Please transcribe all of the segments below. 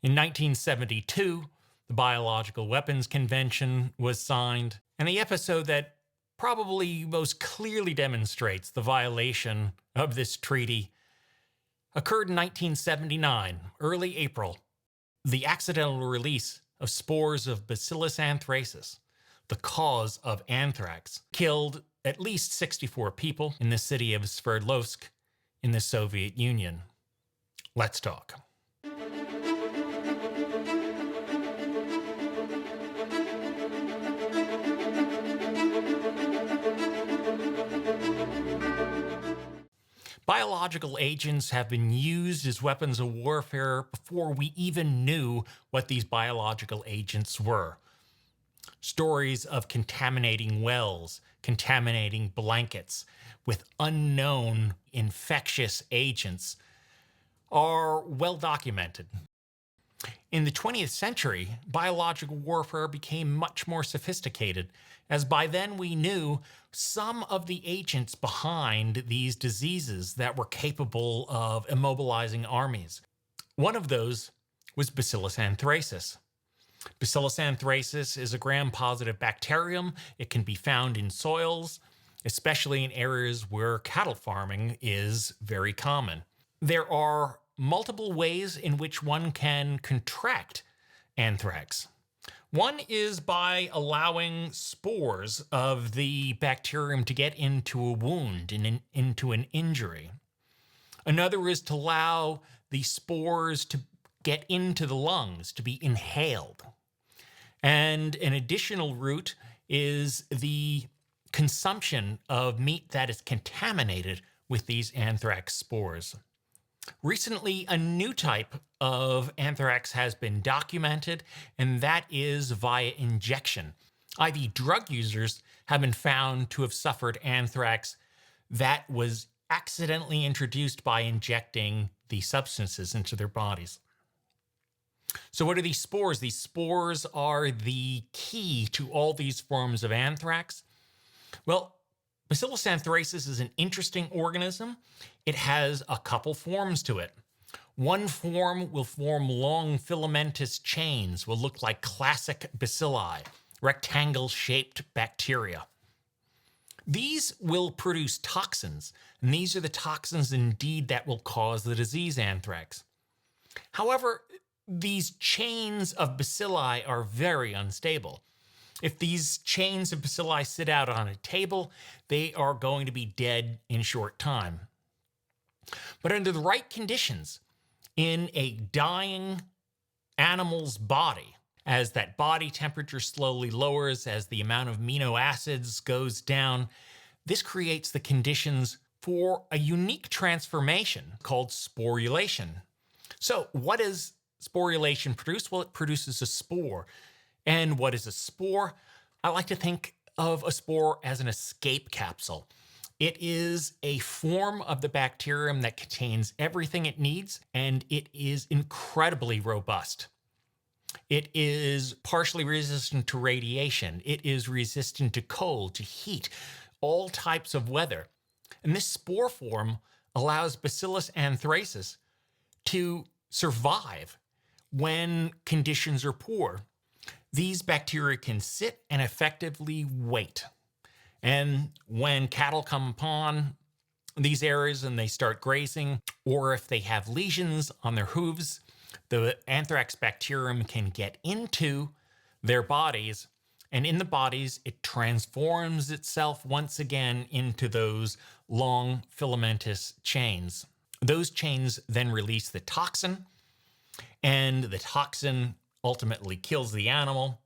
In 1972, the Biological Weapons Convention was signed, and the episode that probably most clearly demonstrates the violation of this treaty occurred in 1979, early April. The accidental release of spores of Bacillus anthracis, the cause of anthrax, killed at least 64 people in the city of Sverdlovsk in the Soviet Union. Let's talk. Biological agents have been used as weapons of warfare before we even knew what these biological agents were. Stories of contaminating wells, contaminating blankets with unknown infectious agents are well documented. In the 20th century, biological warfare became much more sophisticated, as by then we knew some of the agents behind these diseases that were capable of immobilizing armies. One of those was Bacillus anthracis. Bacillus anthracis is a gram-positive bacterium. It can be found in soils, especially in areas where cattle farming is very common. There are multiple ways in which one can contract anthrax. One is by allowing spores of the bacterium to get into a wound and into an injury. Another is to allow the spores to get into the lungs, to be inhaled. And an additional route is the consumption of meat that is contaminated with these anthrax spores. Recently, a new type of anthrax has been documented, and that is via injection. IV drug users have been found to have suffered anthrax that was accidentally introduced by injecting the substances into their bodies. So what are these spores? These spores are the key to all these forms of anthrax. Well, Bacillus anthracis is an interesting organism. It has a couple forms to it. One form will form long filamentous chains, will look like classic bacilli, rectangle-shaped bacteria. These will produce toxins, and these are the toxins indeed that will cause the disease anthrax. However, these chains of bacilli are very unstable. If these chains of bacilli sit out on a table, they are going to be dead in a short time. But under the right conditions, in a dying animal's body, as that body temperature slowly lowers, as the amount of amino acids goes down, this creates the conditions for a unique transformation called sporulation. So what does sporulation produce? Well, it produces a spore. And what is a spore? I like to think of a spore as an escape capsule. It is a form of the bacterium that contains everything it needs, and it is incredibly robust. It is partially resistant to radiation. It is resistant to cold, to heat, all types of weather. And this spore form allows Bacillus anthracis to survive when conditions are poor. These bacteria can sit and effectively wait. And when cattle come upon these areas and they start grazing, or if they have lesions on their hooves, the anthrax bacterium can get into their bodies, and in the bodies, it transforms itself once again into those long filamentous chains. Those chains then release the toxin, and the toxin ultimately kills the animal.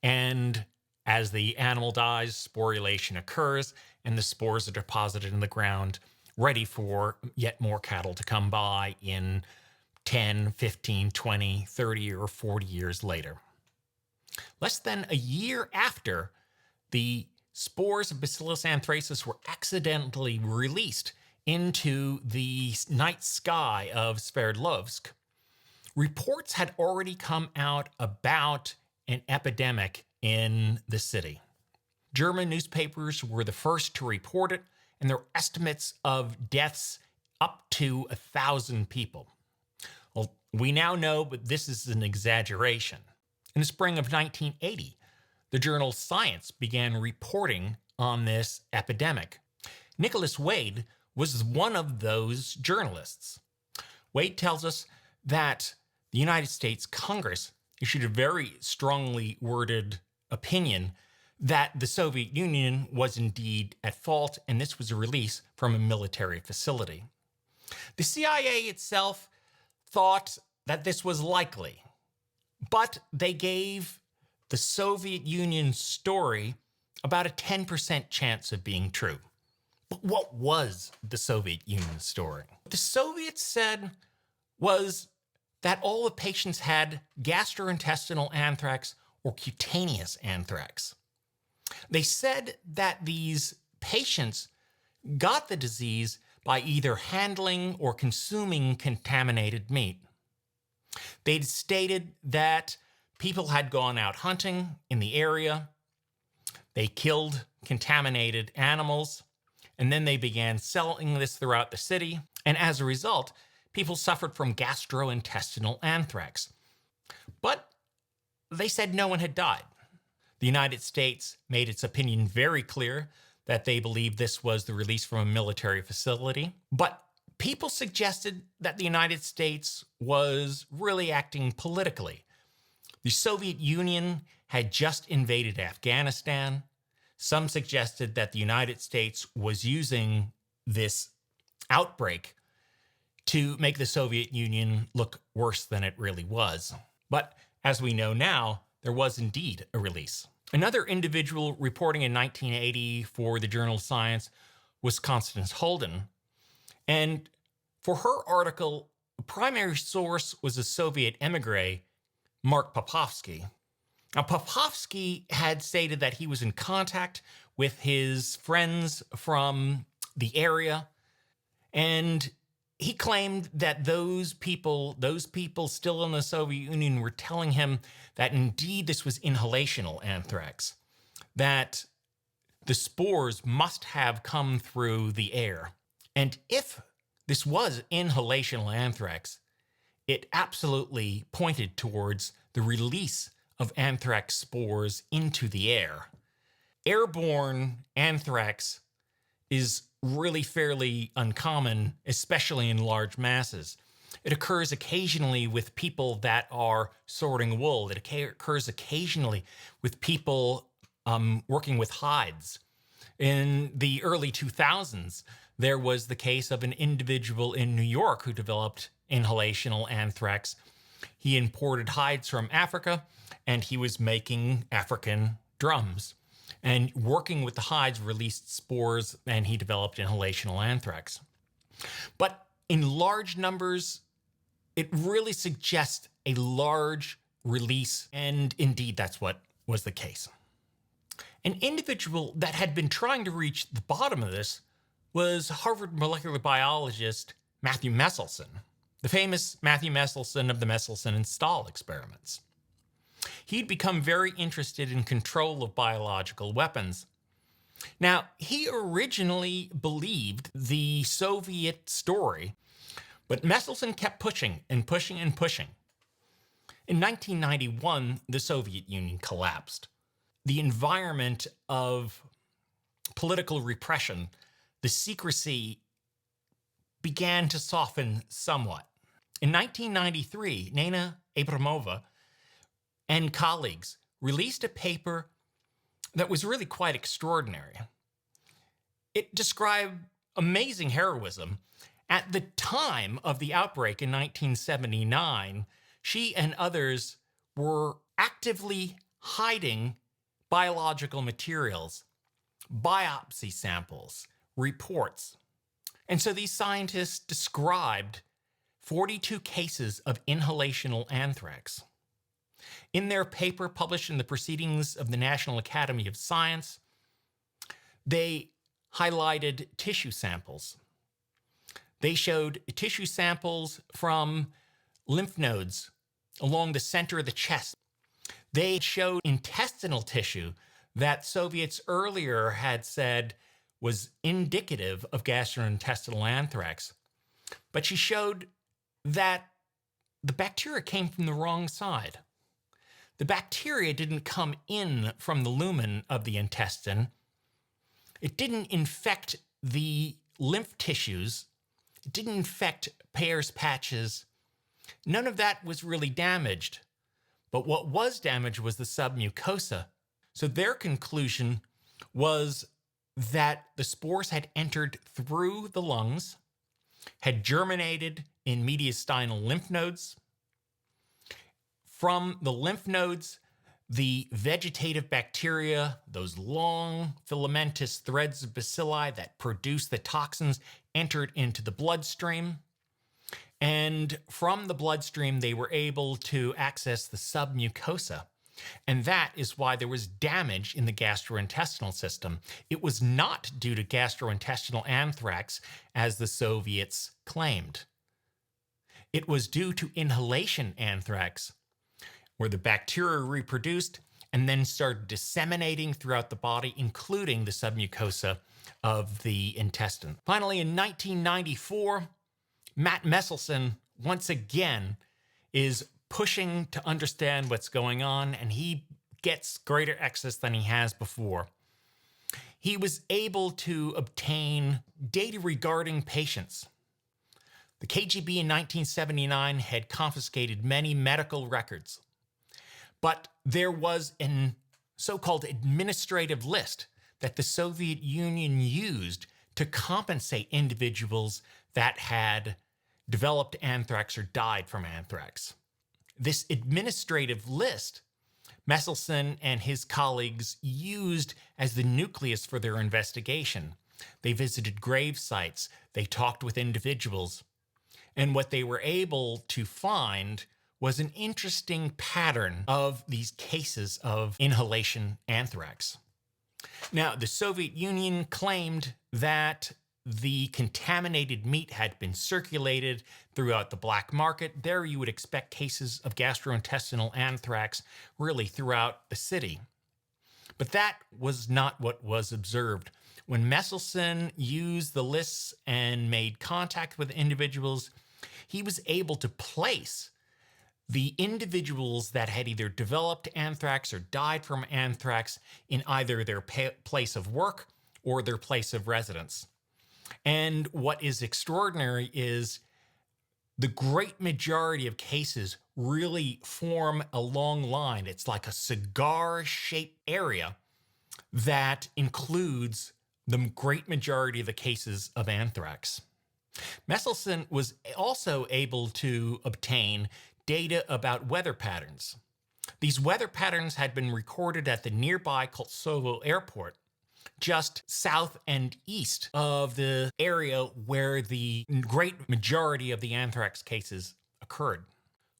And as the animal dies, sporulation occurs, and the spores are deposited in the ground, ready for yet more cattle to come by in 10, 15, 20, 30, or 40 years later. Less than a year after the spores of Bacillus anthracis were accidentally released into the night sky of Sverdlovsk, reports had already come out about an epidemic in the city. German newspapers were the first to report it, and there were estimates of deaths up to 1,000 people. Well, We now know, but this is an exaggeration. In the spring of 1980, the journal Science began reporting on this epidemic. Nicholas Wade was one of those journalists. Wade tells us that the United States Congress issued a very strongly worded opinion that the Soviet Union was indeed at fault, and this was a release from a military facility. The CIA itself thought that this was likely, but they gave the Soviet Union's story about a 10% chance of being true. But what was the Soviet Union's story? What the Soviets said was that all the patients had gastrointestinal anthrax or cutaneous anthrax. They said that these patients got the disease by either handling or consuming contaminated meat. They'd stated that people had gone out hunting in the area, they killed contaminated animals, and then they began selling this throughout the city, and as a result, people suffered from gastrointestinal anthrax. But they said no one had died. The United States made its opinion very clear that they believed this was the release from a military facility. But people suggested that the United States was really acting politically. The Soviet Union had just invaded Afghanistan. Some suggested that the United States was using this outbreak to make the Soviet Union look worse than it really was. But as we know now, there was indeed a release. Another individual reporting in 1980 for the journal Science was Constance Holden. And for her article, the primary source was a Soviet emigre, Mark Popovsky. Now, Popovsky had stated that he was in contact with his friends from the area, and he claimed that those people still in the Soviet Union were telling him that indeed this was inhalational anthrax, that the spores must have come through the air. And if this was inhalational anthrax, it absolutely pointed towards the release of anthrax spores into the air. Airborne anthrax is really fairly uncommon, especially in large masses. It occurs occasionally with people that are sorting wool. It occurs occasionally with people working with hides. In the early 2000s, there was the case of an individual in New York who developed inhalational anthrax. He imported hides from Africa, and he was making African drums. And working with the hides released spores, and he developed inhalational anthrax. But in large numbers, it really suggests a large release, and indeed that's what was the case. An individual that had been trying to reach the bottom of this was Harvard molecular biologist Matthew Meselson, the famous Matthew Meselson of the Meselson and Stahl experiments. He'd become very interested in control of biological weapons. Now, he originally believed the Soviet story, but Meselson kept pushing and pushing and pushing. In 1991, the Soviet Union collapsed. The environment of political repression, the secrecy, began to soften somewhat. In 1993, Nina Abramova and colleagues released a paper that was really quite extraordinary. It described amazing heroism. At the time of the outbreak in 1979, she and others were actively hiding biological materials, biopsy samples, reports. And so these scientists described 42 cases of inhalational anthrax. In their paper published in the Proceedings of the National Academy of Science, they highlighted tissue samples. They showed tissue samples from lymph nodes along the center of the chest. They showed intestinal tissue that Soviets earlier had said was indicative of gastrointestinal anthrax. But she showed that the bacteria came from the wrong side. The bacteria didn't come in from the lumen of the intestine. It didn't infect the lymph tissues. It didn't infect Peyer's patches. None of that was really damaged. But what was damaged was the submucosa. So their conclusion was that the spores had entered through the lungs, had germinated in mediastinal lymph nodes. From the lymph nodes, the vegetative bacteria, those long filamentous threads of bacilli that produce the toxins, entered into the bloodstream. And from the bloodstream, they were able to access the submucosa. And that is why there was damage in the gastrointestinal system. It was not due to gastrointestinal anthrax, as the Soviets claimed. It was due to inhalation anthrax, where the bacteria reproduced and then started disseminating throughout the body, including the submucosa of the intestine. Finally, in 1994, Matt Messelson, once again, is pushing to understand what's going on, and he gets greater access than he has before. He was able to obtain data regarding patients. The KGB in 1979 had confiscated many medical records, but there was a so-called administrative list that the Soviet Union used to compensate individuals that had developed anthrax or died from anthrax. This administrative list, Messelson and his colleagues used as the nucleus for their investigation. They visited grave sites, they talked with individuals, and what they were able to find was an interesting pattern of these cases of inhalation anthrax. Now, the Soviet Union claimed that the contaminated meat had been circulated throughout the black market. There you would expect cases of gastrointestinal anthrax really throughout the city. But that was not what was observed. When Messelson used the lists and made contact with individuals, he was able to place the individuals that had either developed anthrax or died from anthrax in either their place of work or their place of residence. And what is extraordinary is the great majority of cases really form a long line. It's like a cigar-shaped area that includes the great majority of the cases of anthrax. Messelson was also able to obtain data about weather patterns. These weather patterns had been recorded at the nearby Koltsovo airport, just south and east of the area where the great majority of the anthrax cases occurred.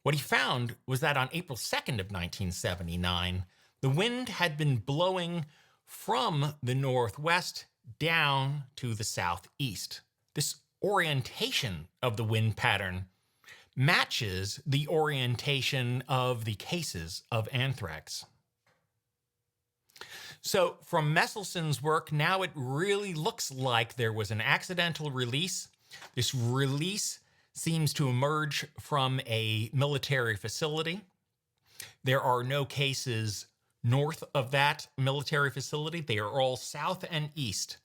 What he found was that on April 2nd of 1979, the wind had been blowing from the northwest down to the southeast. This orientation of the wind pattern matches the orientation of the cases of anthrax. So from Messelson's work, now it really looks like there was an accidental release. This release seems to emerge from a military facility. There are no cases north of that military facility. They are all south and east.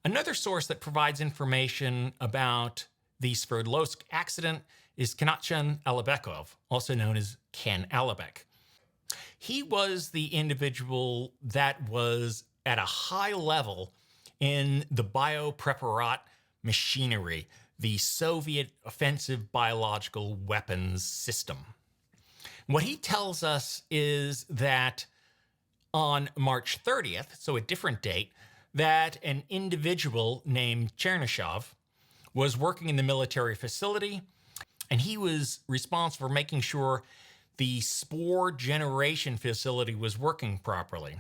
Another source that provides information about the Sverdlovsk accident is Kanatchan Alibekov, also known as Ken Alibek. He was the individual that was at a high level in the biopreparat machinery, the Soviet offensive biological weapons system. What he tells us is that on March 30th, so a different date, that an individual named Chernyshov was working in the military facility, and he was responsible for making sure the spore generation facility was working properly.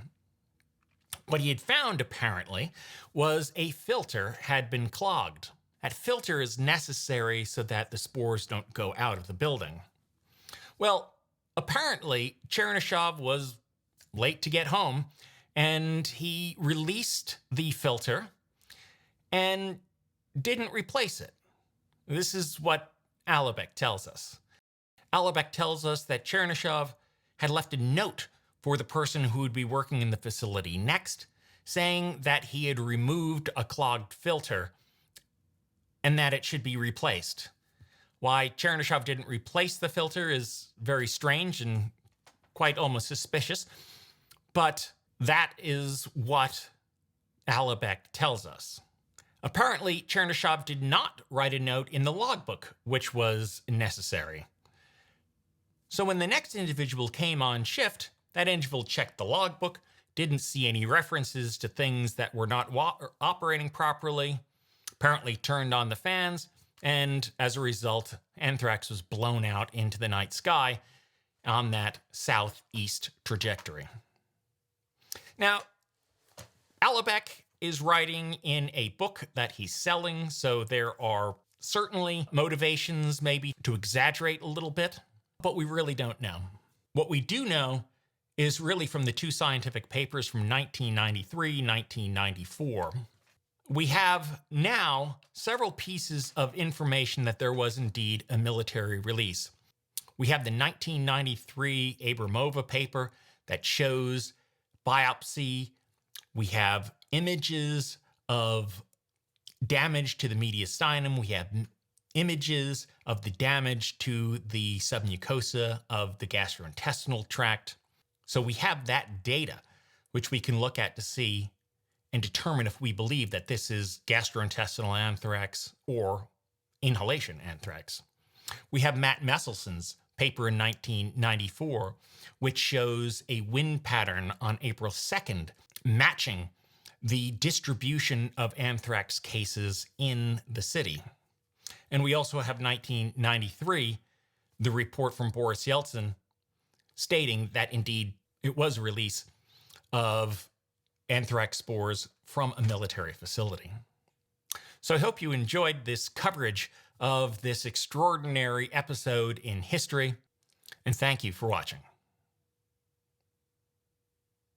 What he had found, apparently, was a filter had been clogged. That filter is necessary so that the spores don't go out of the building. Well, apparently, Chernyshov was late to get home, and he released the filter and didn't replace it. This is what Alibek tells us. Alibek tells us that Chernyshov had left a note for the person who would be working in the facility next, saying that he had removed a clogged filter and that it should be replaced. Why Chernyshov didn't replace the filter is very strange and quite almost suspicious, but that is what Alibek tells us. Apparently, Chernyshov did not write a note in the logbook, which was necessary. So when the next individual came on shift, that individual checked the logbook, didn't see any references to things that were not operating properly, apparently turned on the fans, and as a result, Anthrax was blown out into the night sky on that southeast trajectory. Now, Alibek is writing in a book that he's selling, so there are certainly motivations maybe to exaggerate a little bit, but we really don't know. What we do know is really from the two scientific papers from 1993, 1994. We have now several pieces of information that there was indeed a military release. We have the 1993 Abramova paper that shows biopsy. We have images of damage to the mediastinum. We have images of the damage to the submucosa of the gastrointestinal tract. So we have that data, which we can look at to see and determine if we believe that this is gastrointestinal anthrax or inhalation anthrax. We have Matt Messelson's paper in 1994, which shows a wind pattern on April 2nd, matching the distribution of anthrax cases in the city. And we also have 1993, the report from Boris Yeltsin stating that indeed it was a release of anthrax spores from a military facility. So I hope you enjoyed this coverage of this extraordinary episode in history, and thank you for watching.